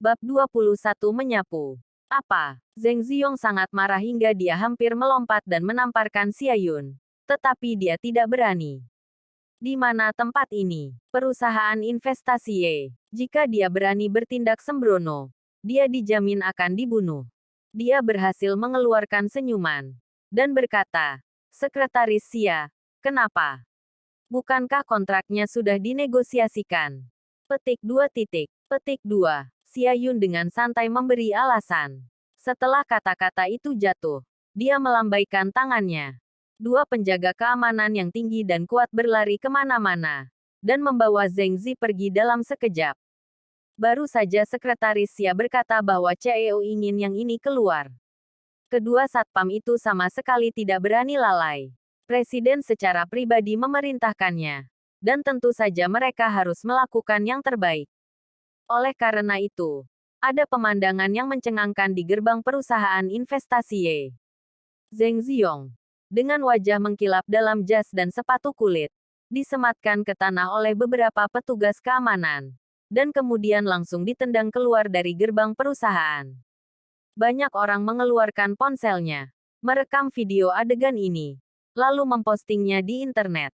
Bab 21 menyapu. Apa? Zheng Ziong sangat marah hingga dia hampir melompat dan menamparkan Xia Yun. Tetapi dia tidak berani. Di mana tempat ini? Perusahaan investasi Ye. Jika dia berani bertindak sembrono, dia dijamin akan dibunuh. Dia berhasil mengeluarkan senyuman. Dan berkata, Sekretaris Xia, kenapa? Bukankah kontraknya sudah dinegosiasikan? Petik 2 titik. Petik 2. Xia Yun dengan santai memberi alasan. Setelah kata-kata itu jatuh, dia melambaikan tangannya. Dua penjaga keamanan yang tinggi dan kuat berlari kemana-mana, dan membawa Zheng Zi pergi dalam sekejap. Baru saja Sekretaris Xia berkata bahwa CEO ingin yang ini keluar. Kedua satpam itu sama sekali tidak berani lalai. Presiden secara pribadi memerintahkannya. Dan tentu saja mereka harus melakukan yang terbaik. Oleh karena itu, ada pemandangan yang mencengangkan di gerbang perusahaan investasi Ye. Zheng Ziong, dengan wajah mengkilap dalam jas dan sepatu kulit, disematkan ke tanah oleh beberapa petugas keamanan, dan kemudian langsung ditendang keluar dari gerbang perusahaan. Banyak orang mengeluarkan ponselnya, merekam video adegan ini, lalu mempostingnya di internet.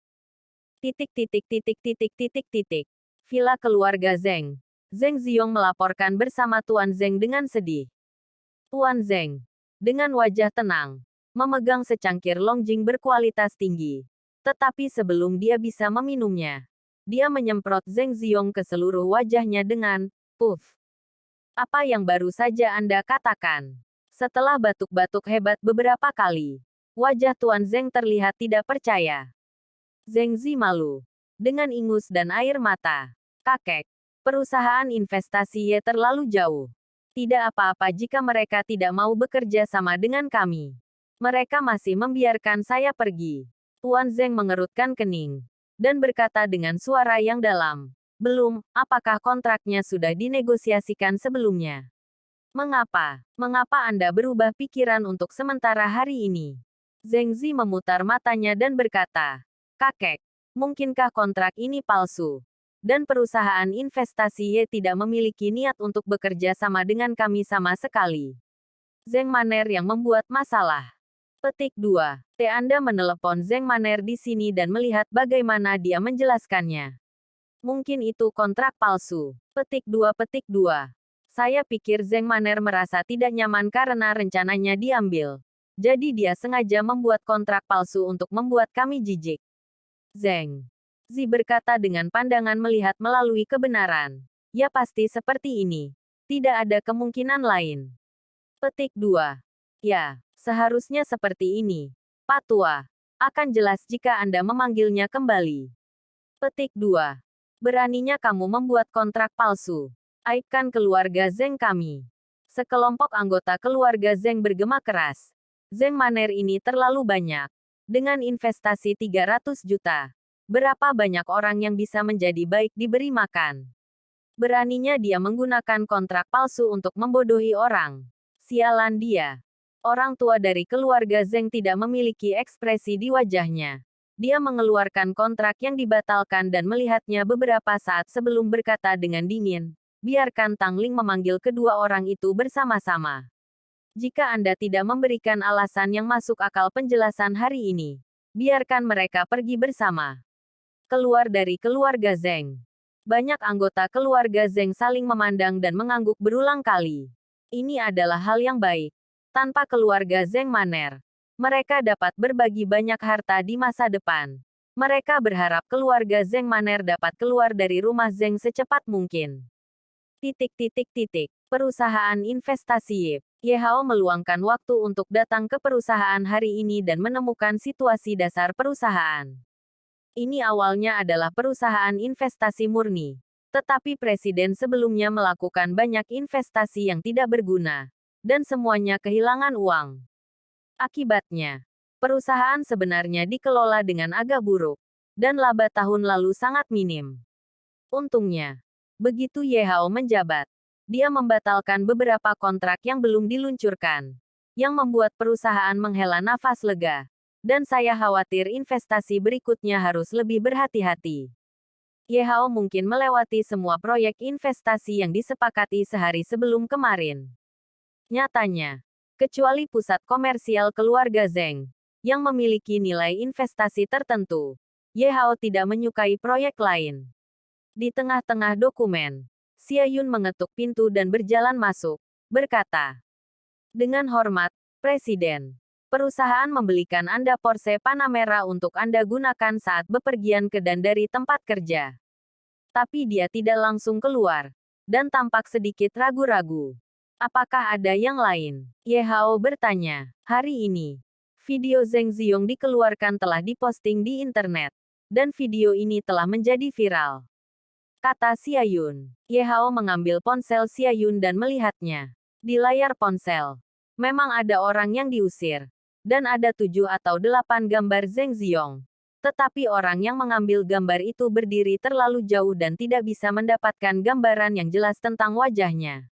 Villa keluarga Zheng. Zheng Ziong melaporkan bersama Tuan Zheng dengan sedih. Tuan Zheng, dengan wajah tenang, memegang secangkir longjing berkualitas tinggi. Tetapi sebelum dia bisa meminumnya, dia menyemprot Zheng Ziong ke seluruh wajahnya dengan, puff. Apa yang baru saja Anda katakan? Setelah batuk-batuk hebat beberapa kali, wajah Tuan Zheng terlihat tidak percaya. Zheng Zi malu. Dengan ingus dan air mata. Kakek. Perusahaan investasi Ye terlalu jauh. Tidak apa-apa jika mereka tidak mau bekerja sama dengan kami. Mereka masih membiarkan saya pergi. Tuan Zheng mengerutkan kening. Dan berkata dengan suara yang dalam. Belum, apakah kontraknya sudah dinegosiasikan sebelumnya? Mengapa? Mengapa Anda berubah pikiran untuk sementara hari ini? Zheng Zi memutar matanya dan berkata, Kakek, mungkinkah kontrak ini palsu? Dan perusahaan investasi Ye tidak memiliki niat untuk bekerja sama dengan kami sama sekali. Zheng Maner yang membuat masalah. Petik 2. Anda menelepon Zheng Maner di sini dan melihat bagaimana dia menjelaskannya. Mungkin itu kontrak palsu. Petik 2. Saya pikir Zheng Maner merasa tidak nyaman karena rencananya diambil. Jadi dia sengaja membuat kontrak palsu untuk membuat kami jijik. Zheng Zi berkata dengan pandangan melihat melalui kebenaran. Ya pasti seperti ini. Tidak ada kemungkinan lain. Petik 2. Ya, seharusnya seperti ini. Pak Tua. Akan jelas jika Anda memanggilnya kembali. Petik 2. Beraninya kamu membuat kontrak palsu. Aibkan keluarga Zheng kami. Sekelompok anggota keluarga Zheng bergema keras. Zheng Maner ini terlalu banyak. Dengan investasi 300 juta. Berapa banyak orang yang bisa menjadi baik diberi makan? Beraninya dia menggunakan kontrak palsu untuk membodohi orang. Sialan dia. Orang tua dari keluarga Zheng tidak memiliki ekspresi di wajahnya. Dia mengeluarkan kontrak yang dibatalkan dan melihatnya beberapa saat sebelum berkata dengan dingin, biarkan Tang Ling memanggil kedua orang itu bersama-sama. Jika Anda tidak memberikan alasan yang masuk akal penjelasan hari ini, biarkan mereka pergi bersama. Keluar dari keluarga Zheng. Banyak anggota keluarga Zheng saling memandang dan mengangguk berulang kali. Ini adalah hal yang baik. Tanpa keluarga Zheng Maner, mereka dapat berbagi banyak harta di masa depan. Mereka berharap keluarga Zheng Maner dapat keluar dari rumah Zheng secepat mungkin. Perusahaan investasi Ye Hao meluangkan waktu untuk datang ke perusahaan hari ini dan menemukan situasi dasar perusahaan. Ini awalnya adalah perusahaan investasi murni. Tetapi presiden sebelumnya melakukan banyak investasi yang tidak berguna. Dan semuanya kehilangan uang. Akibatnya, perusahaan sebenarnya dikelola dengan agak buruk. Dan laba tahun lalu sangat minim. Untungnya, begitu Ye Hao menjabat, dia membatalkan beberapa kontrak yang belum diluncurkan. Yang membuat perusahaan menghela nafas lega. Dan saya khawatir investasi berikutnya harus lebih berhati-hati. Ye Hao mungkin melewati semua proyek investasi yang disepakati sehari sebelum kemarin. Nyatanya, kecuali pusat komersial keluarga Zeng, yang memiliki nilai investasi tertentu, Ye Hao tidak menyukai proyek lain. Di tengah-tengah dokumen, Xia Yun mengetuk pintu dan berjalan masuk, berkata, "Dengan hormat, Presiden. Perusahaan membelikan Anda Porsche Panamera untuk Anda gunakan saat bepergian ke dan dari tempat kerja." Tapi dia tidak langsung keluar, dan tampak sedikit ragu-ragu. "Apakah ada yang lain?" Ye Hao bertanya. "Hari ini, video Zeng Ziong dikeluarkan telah diposting di internet, dan video ini telah menjadi viral," kata Xia Yun. Ye Hao mengambil ponsel Xia Yun dan melihatnya. Di layar ponsel, memang ada orang yang diusir, dan ada 7 atau 8 gambar Zeng Ziong. Tetapi orang yang mengambil gambar itu berdiri terlalu jauh dan tidak bisa mendapatkan gambaran yang jelas tentang wajahnya.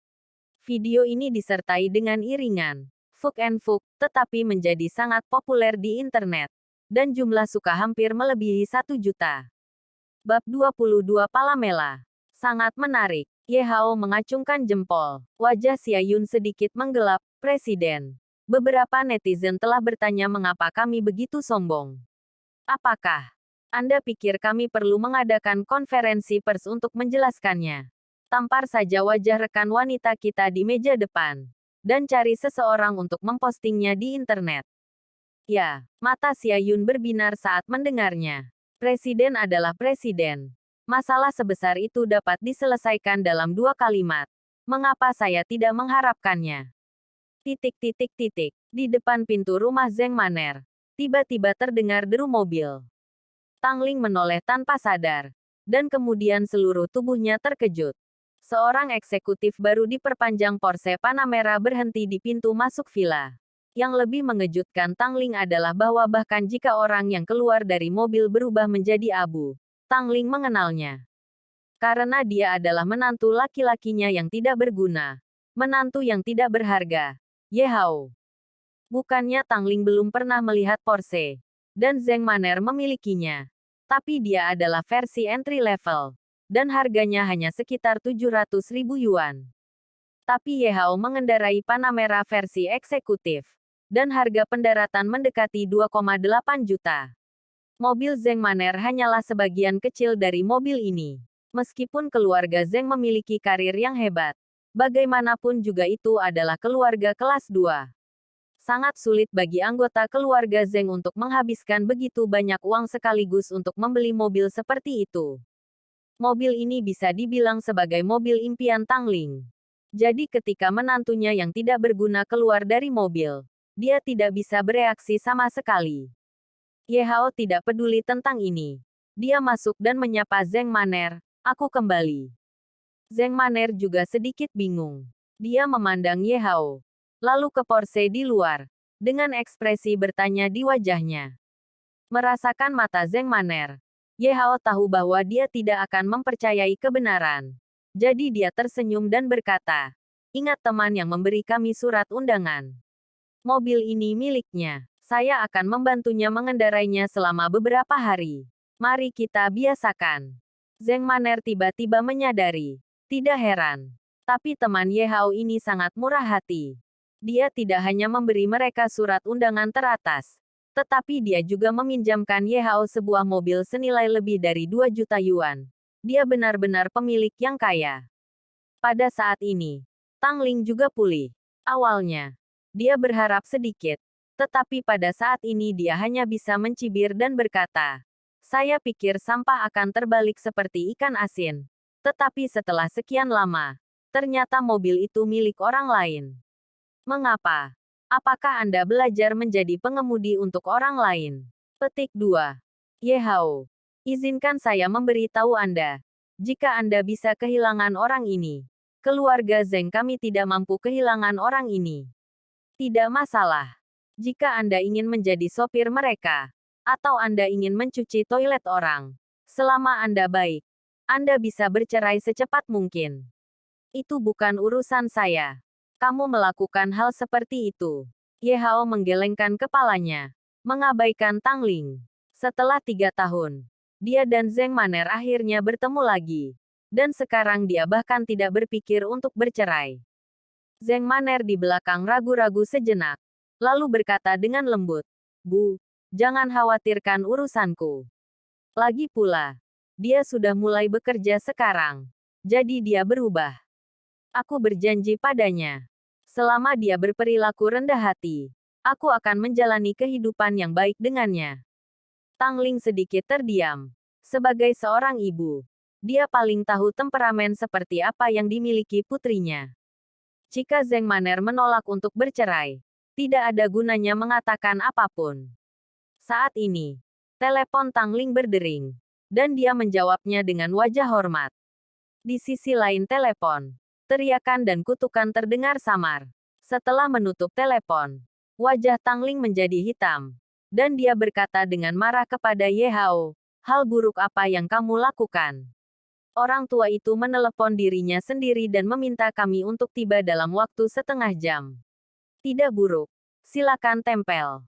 Video ini disertai dengan iringan Fuk and Fuk, tetapi menjadi sangat populer di internet, dan jumlah suka hampir melebihi 1 juta. Bab 22 Palamela. Sangat menarik. Ye Hao mengacungkan jempol. Wajah Xia Yun sedikit menggelap. "Presiden. Beberapa netizen telah bertanya mengapa kami begitu sombong. Apakah Anda pikir kami perlu mengadakan konferensi pers untuk menjelaskannya? Tampar saja wajah rekan wanita kita di meja depan, dan cari seseorang untuk mempostingnya di internet." Ya, mata Xia Yun berbinar saat mendengarnya. Presiden adalah presiden. Masalah sebesar itu dapat diselesaikan dalam 2 kalimat. Mengapa saya tidak mengharapkannya? Di depan pintu rumah Zeng Maner, tiba-tiba terdengar deru mobil. Tang Ling menoleh tanpa sadar, dan kemudian seluruh tubuhnya terkejut. Seorang eksekutif baru diperpanjang Porsche Panamera berhenti di pintu masuk villa. Yang lebih mengejutkan Tang Ling adalah bahwa bahkan jika orang yang keluar dari mobil berubah menjadi abu, Tang Ling mengenalnya. Karena dia adalah menantu laki-lakinya yang tidak berguna. Menantu yang tidak berharga. Ye Hao. Bukannya Tang Ling belum pernah melihat Porsche, dan Zeng Maner memilikinya. Tapi dia adalah versi entry level, dan harganya hanya sekitar 700.000 yuan. Tapi Ye Hao mengendarai Panamera versi eksekutif, dan harga pendaratan mendekati 2,8 juta. Mobil Zeng Maner hanyalah sebagian kecil dari mobil ini. Meskipun keluarga Zeng memiliki karir yang hebat, bagaimanapun juga itu adalah keluarga kelas 2. Sangat sulit bagi anggota keluarga Zeng untuk menghabiskan begitu banyak uang sekaligus untuk membeli mobil seperti itu. Mobil ini bisa dibilang sebagai mobil impian Tang Ling. Jadi ketika menantunya yang tidak berguna keluar dari mobil, dia tidak bisa bereaksi sama sekali. Ye Hao tidak peduli tentang ini. Dia masuk dan menyapa Zeng Maner. "Aku kembali." Zeng Maner juga sedikit bingung. Dia memandang Ye Hao, lalu ke Porsche di luar, dengan ekspresi bertanya di wajahnya. Merasakan mata Zeng Maner, Ye Hao tahu bahwa dia tidak akan mempercayai kebenaran. Jadi dia tersenyum dan berkata, "Ingat teman yang memberi kami surat undangan. Mobil ini miliknya. Saya akan membantunya mengendarainya selama beberapa hari. Mari kita biasakan." Zeng Maner tiba-tiba menyadari. Tidak heran. Tapi teman Ye Hao ini sangat murah hati. Dia tidak hanya memberi mereka surat undangan teratas, tetapi dia juga meminjamkan Ye Hao sebuah mobil senilai lebih dari 2 juta yuan. Dia benar-benar pemilik yang kaya. Pada saat ini, Tang Ling juga pulih. Awalnya, dia berharap sedikit. Tetapi pada saat ini dia hanya bisa mencibir dan berkata, "Saya pikir sampah akan terbalik seperti ikan asin." Tetapi setelah sekian lama, ternyata mobil itu milik orang lain. Mengapa? Apakah Anda belajar menjadi pengemudi untuk orang lain? Petik 2. Ye Hao. Izinkan saya memberitahu Anda. Jika Anda bisa kehilangan orang ini, keluarga Zeng kami tidak mampu kehilangan orang ini. Tidak masalah. Jika Anda ingin menjadi sopir mereka, atau Anda ingin mencuci toilet orang, selama Anda baik, Anda bisa bercerai secepat mungkin. Itu bukan urusan saya. Kamu melakukan hal seperti itu. Ye Hao menggelengkan kepalanya, mengabaikan Tang Ling. Setelah 3 tahun, Dia dan Zheng Maner akhirnya bertemu lagi. Dan sekarang dia bahkan tidak berpikir untuk bercerai. Zheng Maner di belakang ragu-ragu sejenak. Lalu berkata dengan lembut, "Bu, jangan khawatirkan urusanku. Lagi pula, dia sudah mulai bekerja sekarang. Jadi dia berubah. Aku berjanji padanya. Selama dia berperilaku rendah hati, aku akan menjalani kehidupan yang baik dengannya." Tang Ling sedikit terdiam. Sebagai seorang ibu, dia paling tahu temperamen seperti apa yang dimiliki putrinya. Jika Zheng Maner menolak untuk bercerai, tidak ada gunanya mengatakan apapun. Saat ini, telepon Tang Ling berdering, dan dia menjawabnya dengan wajah hormat. Di sisi lain telepon, teriakan dan kutukan terdengar samar. Setelah menutup telepon, wajah Tang Ling menjadi hitam, dan dia berkata dengan marah kepada Ye Hao, "Hal buruk apa yang kamu lakukan?" Orang tua itu menelepon dirinya sendiri dan meminta kami untuk tiba dalam waktu setengah jam. Tidak buruk. Silakan tempel.